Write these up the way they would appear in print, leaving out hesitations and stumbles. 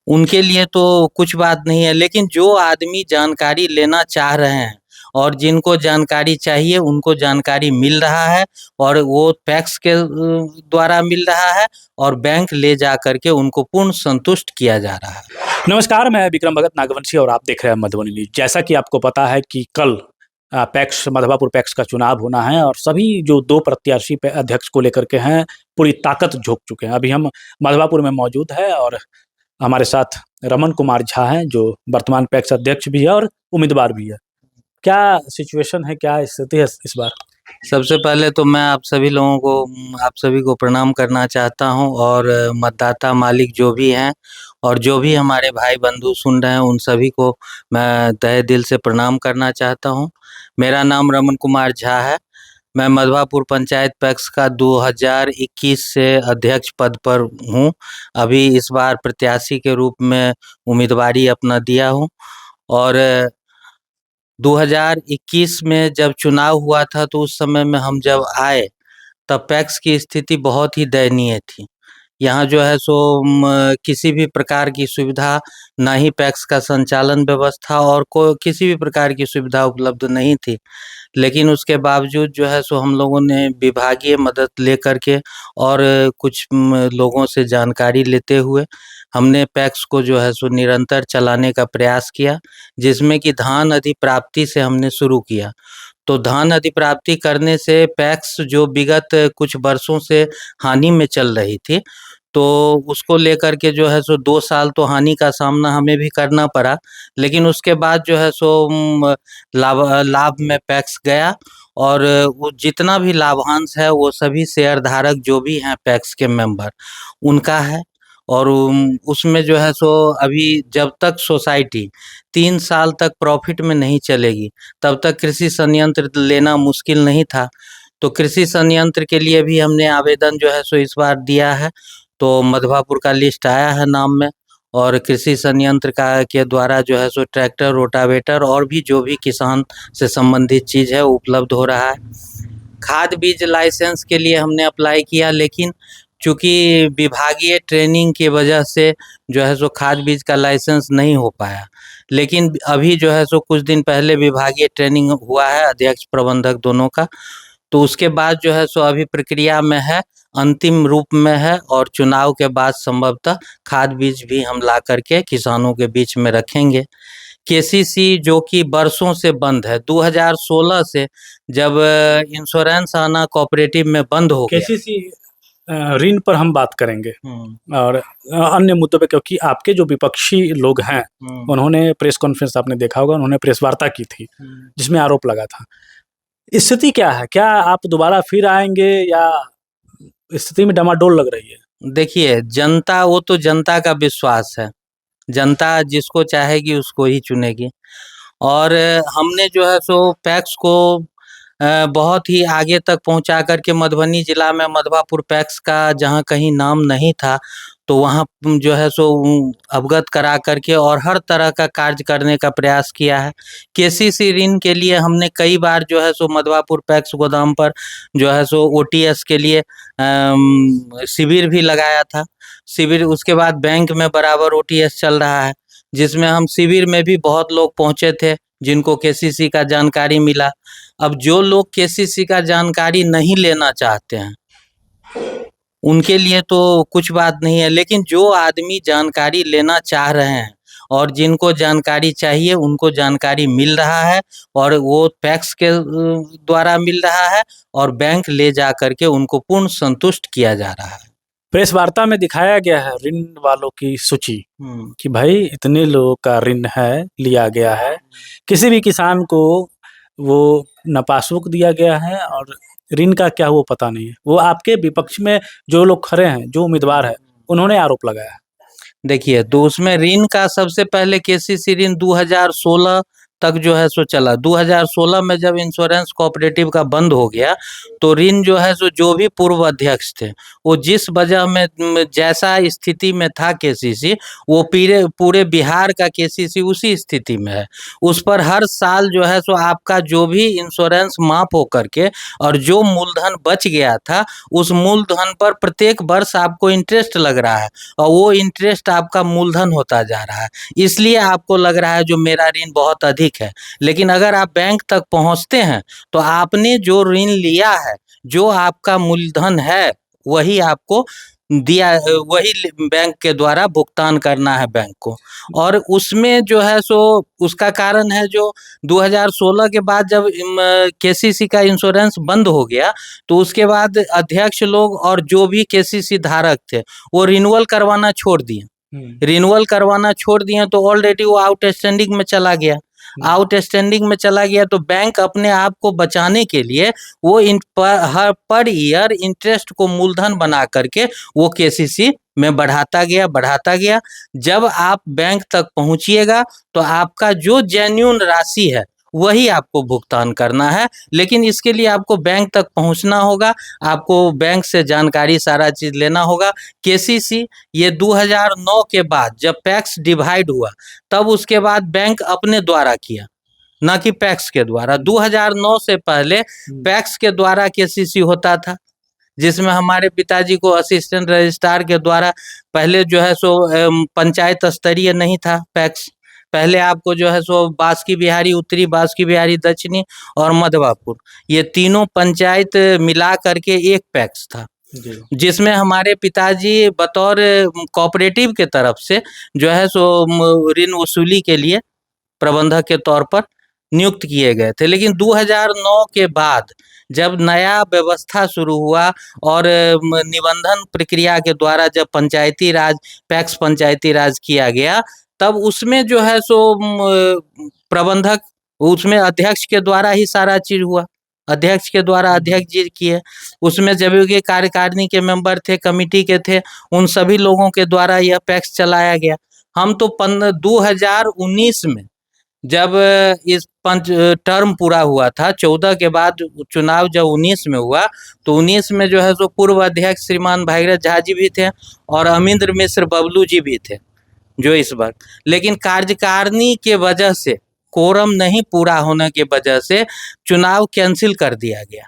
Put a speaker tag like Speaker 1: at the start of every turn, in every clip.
Speaker 1: उनके लिए तो कुछ बात नहीं है, लेकिन जो आदमी जानकारी लेना चाह रहे हैं और जिनको जानकारी चाहिए उनको जानकारी मिल रहा है, और वो पैक्स के द्वारा मिल रहा है, और बैंक ले जा करके उनको पूर्ण संतुष्ट किया जा रहा है।
Speaker 2: नमस्कार, मैं विक्रम भगत नागवंशी और आप देख रहे हैं मधुबनी न्यूज। जैसा कि आपको पता है कि कल पैक्स मधवापुर पैक्स का चुनाव होना है और सभी जो दो प्रत्याशी अध्यक्ष को लेकर के हैं पूरी ताकत झोंक चुके हैं। अभी हम मधवापुर में मौजूद है और हमारे साथ रमन कुमार झा हैं जो वर्तमान पैक्स अध्यक्ष भी है और उम्मीदवार भी है। क्या सिचुएशन है, क्या स्थिति है इस बार?
Speaker 1: सबसे पहले तो मैं आप सभी को प्रणाम करना चाहता हूं, और मतदाता मालिक जो भी हैं और जो भी हमारे भाई बंधु सुन रहे हैं उन सभी को मैं तहे दिल से प्रणाम करना चाहता हूं। मेरा नाम रमन कुमार झा है। मैं मधवापुर पंचायत पैक्स का 2021 से अध्यक्ष पद पर हूं। अभी इस बार प्रत्याशी के रूप में उम्मीदवारी अपना दिया हूं, और 2021 में जब चुनाव हुआ था तो उस समय में हम जब आए तब पैक्स की स्थिति बहुत ही दयनीय थी। यहाँ जो है सो किसी भी प्रकार की सुविधा, ना ही पैक्स का संचालन व्यवस्था और किसी भी प्रकार की सुविधा उपलब्ध नहीं थी। लेकिन उसके बावजूद जो है सो हम लोगों ने विभागीय मदद लेकर के और कुछ लोगों से जानकारी लेते हुए हमने पैक्स को जो है सो निरंतर चलाने का प्रयास किया, जिसमें कि धान अधिप्राप्ति से हमने शुरू किया। तो धान अधिप्राप्ति करने से पैक्स जो विगत कुछ वर्षों से हानि में चल रही थी, तो उसको लेकर के जो है सो 2 साल तो हानि का सामना हमें भी करना पड़ा। लेकिन उसके बाद जो है सो लाभ में पैक्स गया, और वो जितना भी लाभांश है वो सभी शेयर धारक जो भी हैं पैक्स के मेंबर उनका है। और उसमें जो है सो अभी जब तक सोसाइटी 3 साल तक प्रॉफिट में नहीं चलेगी तब तक कृषि संयंत्र लेना मुश्किल नहीं था। तो कृषि संयंत्र के लिए भी हमने आवेदन जो है सो इस बार दिया है। तो मधवापुर का लिस्ट आया है नाम में, और कृषि संयंत्र का के द्वारा जो है सो ट्रैक्टर, रोटावेटर और भी जो भी किसान से संबंधित चीज़ है उपलब्ध हो रहा है। खाद बीज लाइसेंस के लिए हमने अप्लाई किया, लेकिन चूँकि विभागीय ट्रेनिंग की वजह से जो है सो खाद बीज का लाइसेंस नहीं हो पाया। लेकिन अभी जो है सो कुछ दिन पहले विभागीय ट्रेनिंग हुआ है अध्यक्ष प्रबंधक दोनों का, तो उसके बाद जो है सो अभी प्रक्रिया में है, अंतिम रूप में है, और चुनाव के बाद संभवतः खाद बीज भी हम ला करके किसानों के बीच में रखेंगे। केसीसी जो कि वर्षों से बंद है, 2016 से जब इंश्योरेंस आना कोऑपरेटिव में बंद हो गया।
Speaker 2: केसीसी ऋण पर हम बात करेंगे और अन्य मुद्दों पे, क्योंकि आपके जो विपक्षी लोग हैं उन्होंने प्रेस कॉन्फ्रेंस, आपने देखा होगा, उन्होंने प्रेस वार्ता की थी जिसमें आरोप लगा था। स्थिति क्या है? क्या आप दोबारा फिर आएंगे या स्थिति में डामाडोल लग रही है?
Speaker 1: देखिए, जनता, वो तो जनता का विश्वास है, जनता जिसको चाहेगी उसको ही चुनेगी। और हमने जो है सो पैक्स को बहुत ही आगे तक पहुंचा करके मधुबनी जिला में मधवापुर पैक्स का जहां कहीं नाम नहीं था तो वहां जो है सो अवगत करा करके और हर तरह का कार्य करने का प्रयास किया है। केसीसी ऋण के लिए हमने कई बार जो है सो मधवापुर पैक्स गोदाम पर जो है सो ओटीएस के लिए शिविर भी लगाया था। शिविर, उसके बाद बैंक में बराबर ओटीएस चल रहा है, जिसमें हम शिविर में भी बहुत लोग पहुंचे थे जिनको केसीसी का जानकारी मिला। अब जो लोग केसीसी का जानकारी नहीं लेना चाहते हैं उनके लिए तो कुछ बात नहीं है, लेकिन जो आदमी जानकारी लेना चाह रहे हैं और जिनको जानकारी चाहिए उनको जानकारी मिल रहा है, और वो पैक्स के द्वारा मिल रहा है, और बैंक ले जा करके उनको पूर्ण संतुष्ट किया जा रहा है।
Speaker 2: प्रेस वार्ता में दिखाया गया है ऋण वालों की सूची कि भाई इतने लोगों का ऋण है, लिया गया है, किसी भी किसान को वो न पासबुक दिया गया है और ऋण का क्या वो पता नहीं है। वो आपके विपक्ष में जो लोग खड़े हैं, जो उम्मीदवार है, उन्होंने आरोप लगाया है।
Speaker 1: देखिए, तो उसमें ऋण का सबसे पहले केसीसी ऋण 2016 तक जो है सो चला। 2016 में जब इंश्योरेंस कोऑपरेटिव का बंद हो गया तो ऋण जो है सो जो भी पूर्व अध्यक्ष थे वो जिस वजह में जैसा स्थिति में था केसीसी, वो पूरे पूरे बिहार का केसीसी उसी स्थिति में है। उस पर हर साल जो है सो आपका जो भी इंश्योरेंस माफ हो करके और जो मूलधन बच गया था उस मूलधन पर प्रत्येक वर्ष आपको इंटरेस्ट लग रहा है और वो इंटरेस्ट आपका मूलधन होता जा रहा है। इसलिए आपको लग रहा है जो मेरा ऋण बहुत अधिक है, लेकिन अगर आप बैंक तक पहुंचते हैं तो आपने जो ऋण लिया है, जो आपका मूलधन है, वही आपको दिया, वही बैंक के द्वारा भुगतान करना है बैंक को। और उसमें जो है सो उसका कारण है जो 2016 के बाद जब केसीसी का इंश्योरेंस बंद हो गया तो उसके बाद अध्यक्ष लोग और जो भी केसीसी धारक थे वो रिन्यूअल करवाना छोड़ दिए। रिन्यूअल करवाना छोड़ दिए तो ऑलरेडी वो आउटस्टैंडिंग में चला गया। आउटस्टैंडिंग में चला गया तो बैंक अपने आप को बचाने के लिए वो हर पर ईयर इंटरेस्ट को मूलधन बना करके वो केसीसी में बढ़ाता गया। जब आप बैंक तक पहुंचिएगा तो आपका जो जेन्युइन राशि है वही आपको भुगतान करना है, लेकिन इसके लिए आपको बैंक तक पहुंचना होगा, आपको बैंक से जानकारी सारा चीज लेना होगा। केसीसी ये 2009 के बाद जब पैक्स डिवाइड हुआ तब उसके बाद बैंक अपने द्वारा किया, न कि पैक्स के द्वारा। 2009 से पहले पैक्स के द्वारा केसीसी होता था, जिसमें हमारे पिताजी को असिस्टेंट रजिस्ट्रार के द्वारा पहले जो है सो पंचायत स्तरीय नहीं था पैक्स। पहले आपको जो है सो बांसकी बिहारी उत्तरी, बांसकी बिहारी दक्षिणी और मधवापुर, ये तीनों पंचायत मिला करके एक पैक्स था, जिसमें हमारे पिताजी बतौर कोऑपरेटिव के तरफ से जो है सो ऋण वसूली के लिए प्रबंधक के तौर पर नियुक्त किए गए थे। लेकिन 2009 के बाद जब नया व्यवस्था शुरू हुआ और निबंधन प्रक्रिया के द्वारा जब पंचायती राज, पैक्स पंचायती राज किया गया, तब उसमें जो है सो प्रबंधक, उसमें अध्यक्ष के द्वारा ही सारा चीज हुआ। अध्यक्ष के द्वारा अध्यक्ष जी किए, उसमें जब के कार्यकारिणी के मेंबर थे, कमिटी के थे, उन सभी लोगों के द्वारा यह पैक्स चलाया गया। हम तो 2019 में जब इस टर्म पूरा हुआ था, 14 के बाद चुनाव जब 19 में हुआ तो 19 में जो है सो पूर्व अध्यक्ष श्रीमान भागीरथ झा जी भी थे और अमिंद्र मिश्र बबलू जी भी थे जो इस वक्त, लेकिन कार्यकारिणी के वजह से, कोरम नहीं पूरा होने के वजह से चुनाव कैंसिल कर दिया गया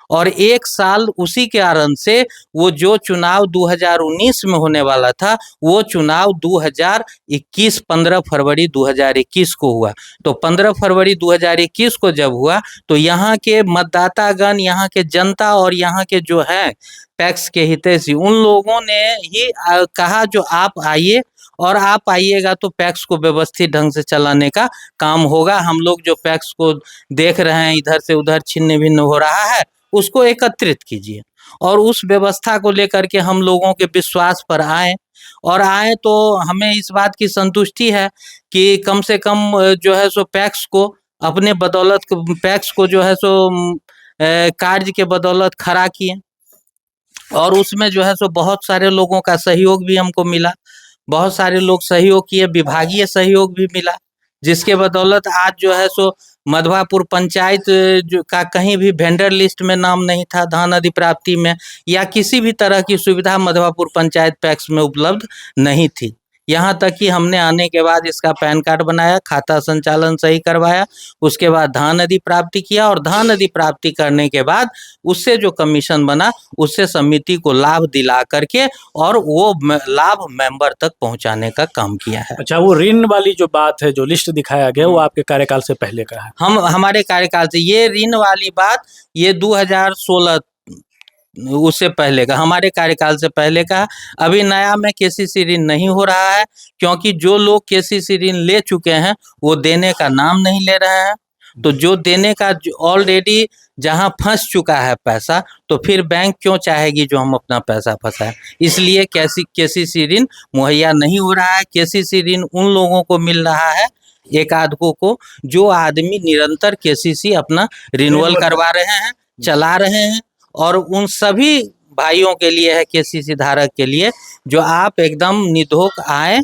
Speaker 1: और एक साल उसी के कारण से वो जो चुनाव 2019 में होने वाला था वो चुनाव 2021 15 फरवरी 2021 को हुआ। तो 15 फरवरी 2021 को जब हुआ तो यहाँ के मतदातागण, यहाँ के जनता और यहाँ के जो है पैक्स के हितैषी, उन लोगों ने ही कहा जो आप आइए और आप आइएगा तो पैक्स को व्यवस्थित ढंग से चलाने का काम होगा। हम लोग जो पैक्स को देख रहे हैं इधर से उधर छिन्न भिन्न हो रहा है, उसको एकत्रित कीजिए। और उस व्यवस्था को लेकर के हम लोगों के विश्वास पर आए और आए तो हमें इस बात की संतुष्टि है कि कम से कम जो है सो पैक्स को अपने बदौलत, पैक्स को जो है सो कार्य के बदौलत खड़ा किए और उसमें जो है सो बहुत सारे लोगों का सहयोग भी हमको मिला। बहुत सारे लोग सहयोग किए, विभागीय सहयोग भी मिला, जिसके बदौलत आज जो है सो मधवापुर पंचायत जो का कहीं भी वेंडर लिस्ट में नाम नहीं था, धान अधिप्राप्ति में या किसी भी तरह की सुविधा मधवापुर पंचायत पैक्स में उपलब्ध नहीं थी। यहाँ तक कि हमने आने के बाद इसका पैन कार्ड बनाया, खाता संचालन सही करवाया, उसके बाद धान अधिप्राप्ति किया और धान अधिप्राप्ति करने के बाद उससे जो कमीशन बना उससे समिति को लाभ दिला करके और वो लाभ मेंबर तक पहुंचाने का काम किया है।
Speaker 2: अच्छा, वो ऋण वाली जो बात है, जो लिस्ट दिखाया गया, वो आपके कार्यकाल से पहले का है?
Speaker 1: हमारे कार्यकाल से ये ऋण वाली बात ये 2016 उससे पहले का, हमारे कार्यकाल से पहले का। अभी नया में केसीसी ऋण नहीं हो रहा है क्योंकि जो लोग केसीसी ऋण ले चुके हैं वो देने का नाम नहीं ले रहे हैं। तो जो देने का ऑलरेडी जहां फंस चुका है पैसा, तो फिर बैंक क्यों चाहेगी जो हम अपना पैसा फंसाए। इसलिए केसीसी ऋण मुहैया नहीं हो रहा है। केसीसी ऋण उन लोगों को मिल रहा है, एक आधों को, जो आदमी निरंतर केसीसी अपना रिन्यूअल करवा रहे हैं, चला रहे हैं। और उन सभी भाइयों के लिए है, केसीसी धारक के लिए, जो आप एकदम निधोक आए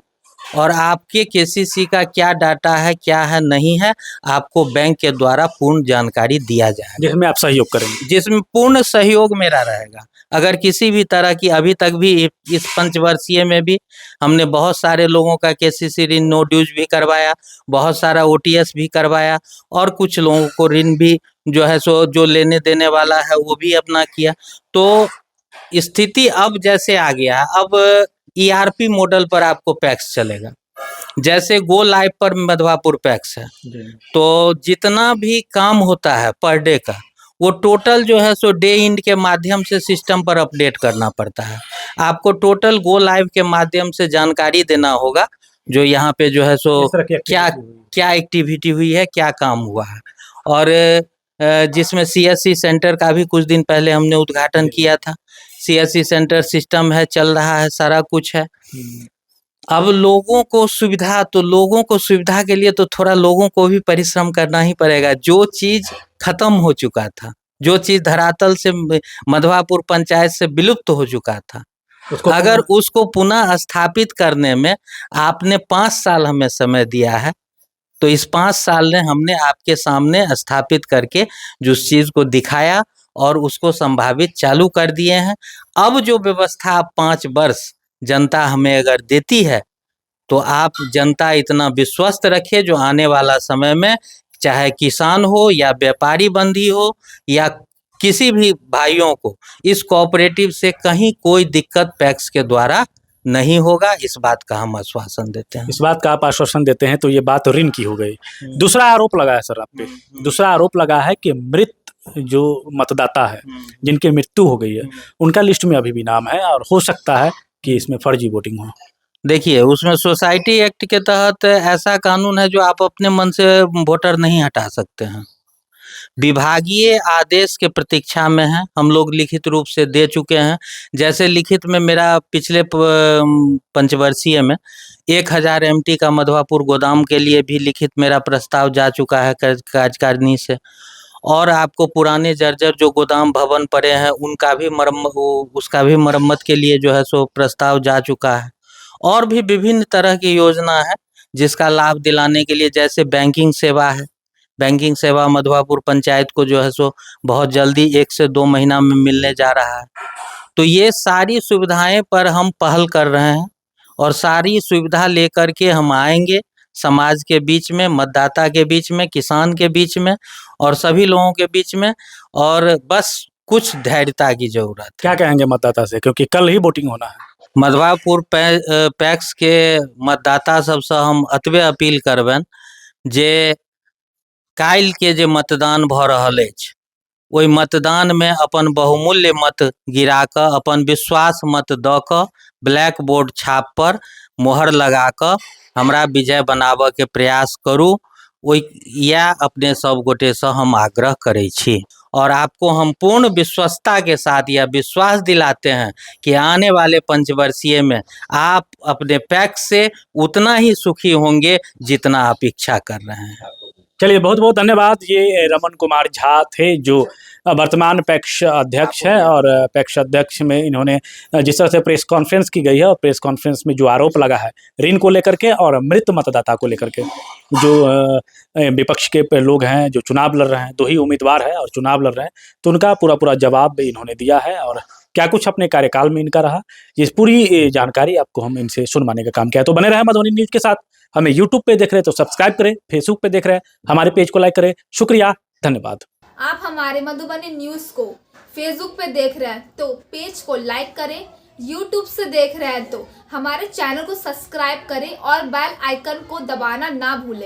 Speaker 1: और आपके केसीसी का क्या डाटा है, क्या है, नहीं है, आपको बैंक के द्वारा पूर्ण जानकारी दिया जाएगा,
Speaker 2: जिसमें आप सहयोग करेंगे।
Speaker 1: जिसमें पूर्ण सहयोग मेरा रहेगा। अगर किसी भी तरह की, अभी तक भी इस पंचवर्षीय में भी हमने बहुत सारे लोगों का केसीसी ऋण नो ड्यूज भी करवाया, बहुत सारा ओटीएस भी करवाया, और कुछ लोगों को ऋण भी जो है सो जो लेने देने वाला है वो भी अपना किया। तो स्थिति अब जैसे आ गया, अब ईआरपी मॉडल पर आपको पैक्स चलेगा। जैसे गो लाइव पर मधवापुर पैक्स है, तो जितना भी काम होता है पर डे का, वो टोटल जो है सो डे इंड के माध्यम से सिस्टम पर अपडेट करना पड़ता है। आपको टोटल गो लाइव के माध्यम से जानकारी देना होगा, जो यहाँ पे जो है सो क्या क्या एक्टिविटी हुई है, क्या काम हुआ है। और जिसमें सीएससी सेंटर का भी कुछ दिन पहले हमने उद्घाटन किया था। सीएससी सेंटर सिस्टम है, चल रहा है, सारा कुछ है। अब लोगों को सुविधा, तो लोगों को सुविधा के लिए तो थोड़ा लोगों को भी परिश्रम करना ही पड़ेगा। जो चीज खत्म हो चुका था, जो चीज धरातल से मधवापुर पंचायत से विलुप्त हो चुका था, अगर उसको पुनः स्थापित करने में आपने 5 साल हमें समय दिया है, तो इस 5 साल ने हमने आपके सामने स्थापित करके जो उस चीज को दिखाया और उसको संभावित चालू कर दिए हैं। अब जो व्यवस्था 5 वर्ष जनता हमें अगर देती है, तो आप जनता इतना विश्वस्त रखिए, जो आने वाला समय में चाहे किसान हो या व्यापारी बंदी हो या किसी भी भाइयों को, इस कोऑपरेटिव से कहीं कोई दिक्कत पैक्स के द्वारा नहीं होगा। इस बात का हम आश्वासन देते हैं।
Speaker 2: इस बात का आप आश्वासन देते हैं, तो ये बात ऋण की हो गई। दूसरा आरोप लगा है सर आप पे, दूसरा आरोप लगा है कि मृत जो मतदाता है, जिनकी मृत्यु हो गई है, उनका लिस्ट में अभी भी नाम है और हो सकता है कि इसमें फर्जी वोटिंग हो।
Speaker 1: देखिए, उसमें सोसाइटी एक्ट के तहत ऐसा कानून है जो आप अपने मन से वोटर नहीं हटा सकते हैं। विभागीय आदेश के प्रतीक्षा में है, हम लोग लिखित रूप से दे चुके हैं। जैसे लिखित में मेरा पिछले पंचवर्षीय में 1000 एमटी का मधवापुर गोदाम के लिए भी लिखित मेरा प्रस्ताव जा चुका है कार्यकारिणी से। और आपको पुराने जर्जर जो गोदाम भवन पड़े हैं, उनका भी उसका भी मरम्मत के लिए जो है सो प्रस्ताव जा चुका है। और भी विभिन्न तरह की योजना है जिसका लाभ दिलाने के लिए, जैसे बैंकिंग सेवा है, बैंकिंग सेवा मधवापुर पंचायत को जो है सो बहुत जल्दी 1 से 2 महीना में मिलने जा रहा है। तो ये सारी सुविधाएं पर हम पहल कर रहे हैं और सारी सुविधा लेकर के हम आएंगे समाज के बीच में, मतदाता के बीच में, किसान के बीच में और सभी लोगों के बीच में। और बस कुछ धैर्यता की जरूरत है।
Speaker 2: क्या कहेंगे मतदाता से, क्योंकि कल ही वोटिंग होना है?
Speaker 1: मधवापुर पैक्स के मतदाता सबसे हम अतबे अपील करबनि जे काल्हि के जे मतदान भऽ रहल अछि, ओहि मतदान में अपन बहुमूल्य मत गिरा कऽ, अपन विश्वास मत दऽ कऽ, ब्लैक बोर्ड छाप पर मोहर लगा कऽ हमरा विजय बनाबऽ के प्रयास करू। यह अपने सब गोटे से हम आग्रह करै छी और आपको हम पूर्ण विश्वस्तता के साथ यह विश्वास दिलाते हैं कि आने वाले पंचवर्षीय में आप अपने पैक्स से उतना ही सुखी होंगे जितना आप इच्छा कर रहे हैं।
Speaker 2: चलिए, बहुत बहुत धन्यवाद। ये रमन कुमार झा थे, जो वर्तमान पैक्स अध्यक्ष है। और पैक्स अध्यक्ष में इन्होंने जिस तरह से प्रेस कॉन्फ्रेंस की गई है, और प्रेस कॉन्फ्रेंस में जो आरोप लगा है ऋण को लेकर के और मृत मतदाता को लेकर के, जो विपक्ष के लोग हैं जो चुनाव लड़ रहे हैं, 2 ही उम्मीदवार हैं और चुनाव लड़ रहे हैं, तो उनका पूरा जवाब इन्होंने दिया है और क्या कुछ अपने कार्यकाल में इनका रहा, ये पूरी जानकारी आपको हम इनसे सुनवाने का काम किया है। तो बने रहे मधुबनी न्यूज़ के साथ। हमें यूट्यूब पे देख रहे हैं तो सब्सक्राइब करें, फेसबुक पे देख रहे हैं हमारे पेज को लाइक करें। शुक्रिया, धन्यवाद।
Speaker 3: आप हमारे मधुबनी न्यूज़ को फेसबुक पे देख रहे हैं तो पेज को लाइक करें, यूट्यूब से देख रहे हैं तो हमारे चैनल को सब्सक्राइब करें और बेल आइकन को दबाना ना भूलें।